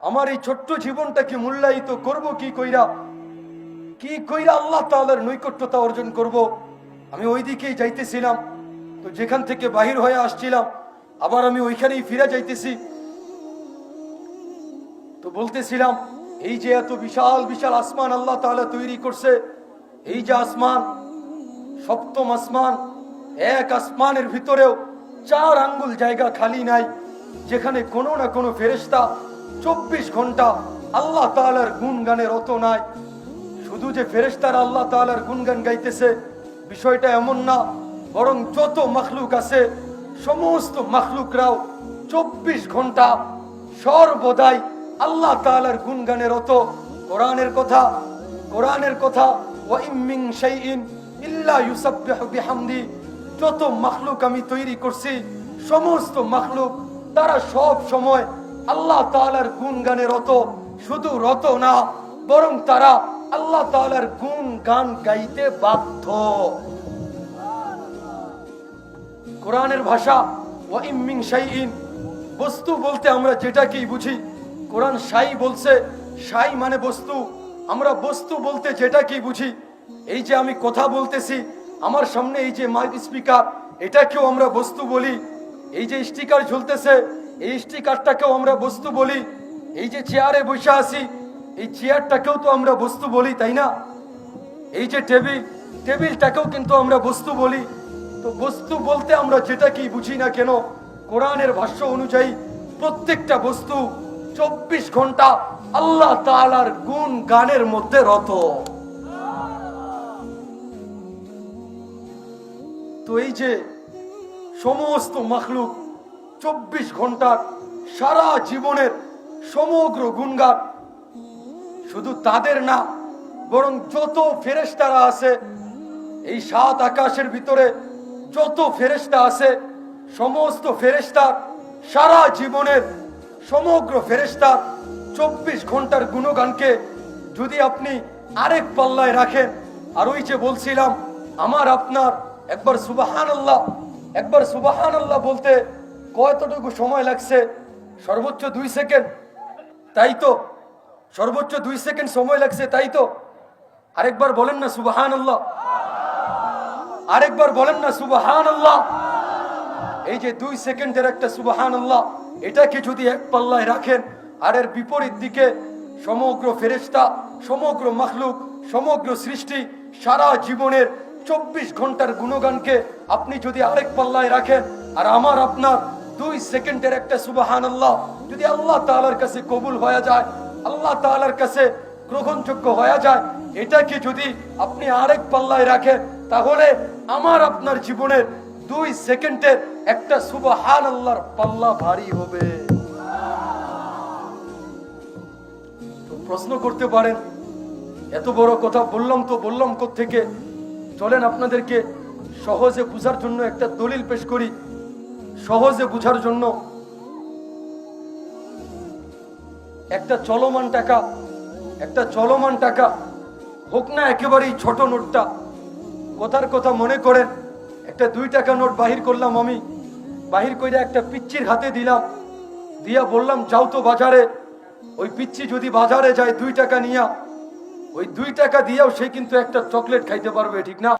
আমার এই ছোট্ট জীবনটাকে মূল্যায়িত করব কি কইরা আল্লাহ তাআলার নৈকট্যতা অর্জন করব। আমি ওই দিকেই যাইতেছিলাম, তো যেখান থেকে বাহির হয়ে আসছিলাম আবার আমি ওইখানেই ফিরে যাইতেছি। তো বলতেছিলাম, এই যে এত বিশাল বিশাল আসমান আল্লাহ তাআলা তৈরি করছে, এই যে আসমান, সপ্তম আসমান, এক আসমানের ভিতরেও 4 আঙ্গুল জায়গা খালি নাই যেখানে কোনো না কোনো ফেরেশতা 24 ঘন্টা আল্লাহ তাআলার গুণগানে রত নাই। শুধু যে ফেরেশতারা আল্লাহ তাআলার গুণগান গাইতেছে বিষয়টা এমন না, বরং যত মাখলুক আছে সমস্ত মাখলুকরাও 24 ঘন্টা সর্বদাই আল্লাহ তাআলার গুণগানে রত। কোরআনের কথা ওয়া ইম মিন শাইইন ইল্লা ইউসাব্বিহু বিহামদি। যত মাখলুক আমি তৈরি করছি সমস্ত মাখলুক তারা সব সময় আল্লাহ তাআলার গুণগানে রত। শুধু রত না, বরং তারা আল্লাহ তাআলার গুণগান গাইতে বাধ্য। কোরআনের ভাষা ওয়া ইম মিন শাইইন, বস্তু বলতে আমরা যেটাকেই বুঝি। কোরআন শাই বলছে, শাই মানে বস্তু। আমরা বস্তু বলতে যেটাকেই বুঝি, এই যে আমি কথা বলতেছি, আমার সামনে এই যে মাইক স্পিকার, এটাকেও আমরা বস্তু বলি। এই যে স্টিকার ঝুলতেছে, এই স্টিকারটাকেও আমরা বস্তু বলি। এই যে চেয়ারে বসে আছি, এই চেয়ারটাকেও তো আমরা বস্তু বলি, তাই না? এই যে টেবিলটাকেও কিন্তু আমরা বস্তু বলি। তো বস্তু বলতে আমরা যেটাকেই বুঝি না কেন, কোরআনের ভাষ্য অনুযায়ী প্রত্যেকটা বস্তু 24 ঘন্টা আল্লাহ তাআলার গুণ গানের মধ্যে রত। তো এই যে সমস্ত মাখলুক 24 ঘন্টার সারা জীবনের সমগ্র গুণগান, শুধু তাদের না, বরং যত ফেরেশতারা আছে এই 7 আকাশের ভিতরে, যত ফেরেশতা আছে সমস্ত ফেরেশতার সারা জীবনের সমগ্র ফেরেশতার 24 ঘন্টার গুণগানকে যদি আপনি আরেক পাল্লায় রাখেন, আর ওই যে বলছিলাম আমার আপনার একবার সুবহানাল্লাহ বলতে কতটুকু সময় লাগছে? সর্বোচ্চ 2 সেকেন্ড, তাই তো? সর্বোচ্চ 2 সেকেন্ড সময় লাগছে, তাই তো? আরেকবার বলেন না সুবহানাল্লাহ, আরেকবার বলেন না সুবহানাল্লাহ। এই যে 2 সেকেন্ডের একটা সুবহানাল্লাহ, এটাকে যদি এক পাল্লায় রাখেন, আর এর বিপরীত দিকে সমগ্র ফেরেশতা, সমগ্র মাখলুক, সমগ্র সৃষ্টি সারা জীবনের 24 ঘন্টার গুণগানকে আপনি যদি আরেক পাল্লায় রাখেন, আর আমার আপনার 2 সেকেন্ডের একটা সুবহানাল্লাহ যদি আল্লাহ তাআলার কাছে কবুল হয়ে যায়, আল্লাহ তাআলার কাছে গ্রহণযোগ্য হয়ে যায়, এটাকে যদি আপনি আরেক পাল্লায় রাখেন, তাহলে আমার আপনার জীবনের 2 সেকেন্ডের একটা সুবহানাল্লাহর পাল্লা ভারী হবে। তো প্রশ্ন করতে পারেন, এত বড় কথা বললাম কোত্থেকে? চলেন আপনাদেরকে সহজে বুঝার জন্য একটা দলিল পেশ করি। সহজে বুঝার জন্য একটা চলমান টাকা হোক না একেবারেই ছোট নোটটা, কথার কথা মনে করেন একটা 2 টাকা নোট বাহির করলাম, আমি বাহির করে একটা পিচ্চির হাতে দিলাম, দিয়া বললাম যাও তো বাজারে। ওই পিচ্চি যদি বাজারে যায় 2 টাকা নিয়া, ওই 2 টাকা দিয়েও সে কিন্তু একটা চকলেট খাইতে পারবে, ঠিক না?